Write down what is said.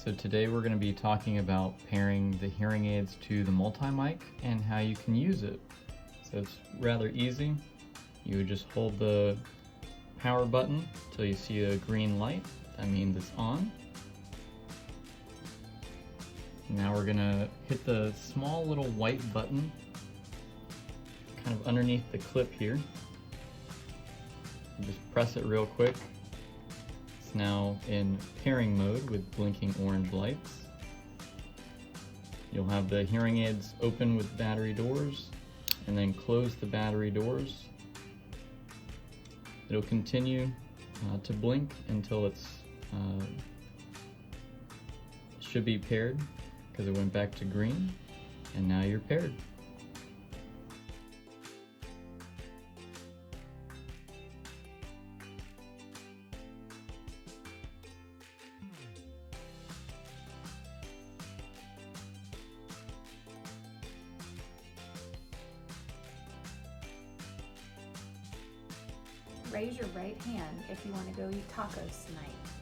So today we're going to be talking about pairing the hearing aids to the multi-mic and how you can use it. So it's rather easy. You would just hold the power button till you see a green light. That means it's on. Now we're going to hit the small little white button kind of underneath the clip here. Just press it real quick. It's now in pairing mode with blinking orange lights. You'll have the hearing aids open with battery doors and then close the battery doors. It'll continue to blink until it's should be paired because it went back to green, and now you're paired. Raise your right hand if you want to go eat tacos tonight.